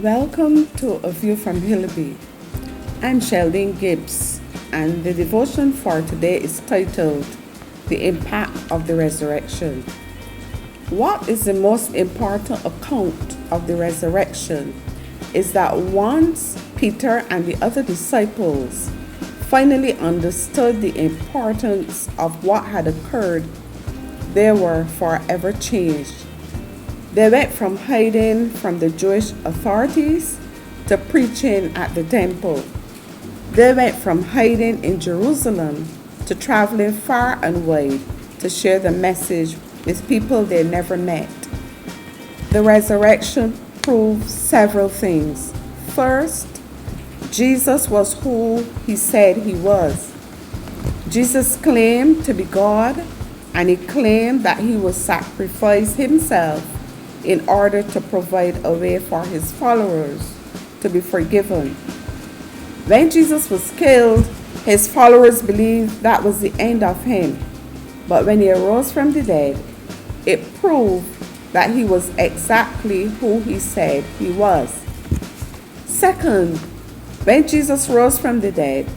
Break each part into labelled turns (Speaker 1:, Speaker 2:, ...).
Speaker 1: Welcome to A View from Hillaby. I'm Sheldene Gibbs, and the devotion for today is titled The Impact of the Resurrection. What is the most important account of the resurrection is that once Peter and the other disciples finally understood the importance of what had occurred, they were forever changed. They went from hiding from the Jewish authorities to preaching at the temple. They went from hiding in Jerusalem to traveling far and wide to share the message with people they never met. The resurrection proved several things. First, Jesus was who he said he was. Jesus claimed to be God, and he claimed that he would sacrifice himself in order to provide a way for his followers to be forgiven. When Jesus was killed, his followers believed that was the end of him. But when he arose from the dead, it proved that he was exactly who he said he was. Second, when Jesus rose from the dead,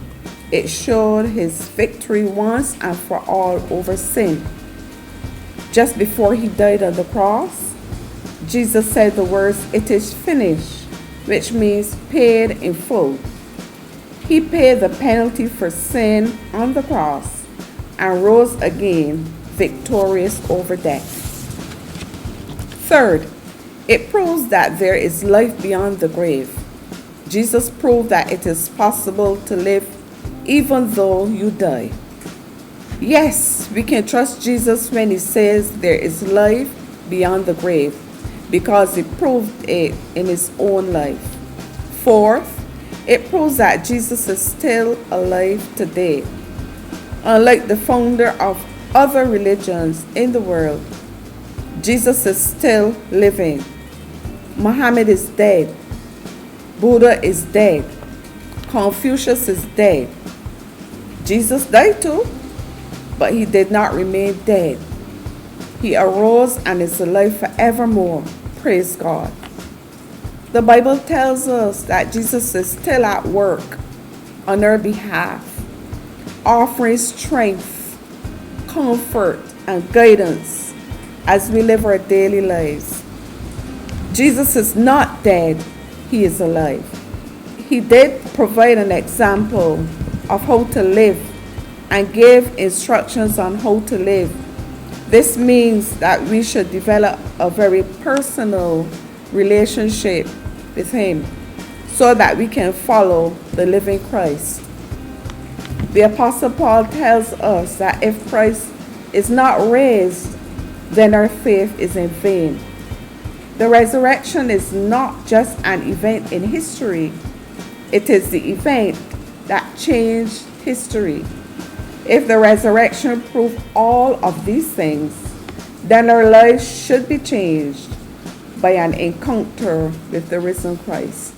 Speaker 1: it showed his victory once and for all over sin. Just before he died on the cross, Jesus said the words, "It is finished," which means paid in full. He paid the penalty for sin on the cross and rose again victorious over death. Third, it proves that there is life beyond the grave. Jesus proved that it is possible to live even though you die. Yes, we can trust Jesus when he says there is life beyond the grave, because he proved it in his own life. Fourth, it proves that Jesus is still alive today. Unlike the founder of other religions in the world, Jesus is still living. Muhammad is dead. Buddha is dead. Confucius is dead. Jesus died too, but he did not remain dead. He arose and is alive forevermore. Praise God. The Bible tells us that Jesus is still at work on our behalf, offering strength, comfort, and guidance as we live our daily lives. Jesus is not dead, he is alive. He did provide an example of how to live and gave instructions on how to live. This means that we should develop a very personal relationship with him so that we can follow the living Christ. The Apostle Paul tells us that if Christ is not raised, then our faith is in vain. The resurrection is not just an event in history, it is the event that changed history. If the resurrection proved all of these things, then our lives should be changed by an encounter with the risen Christ.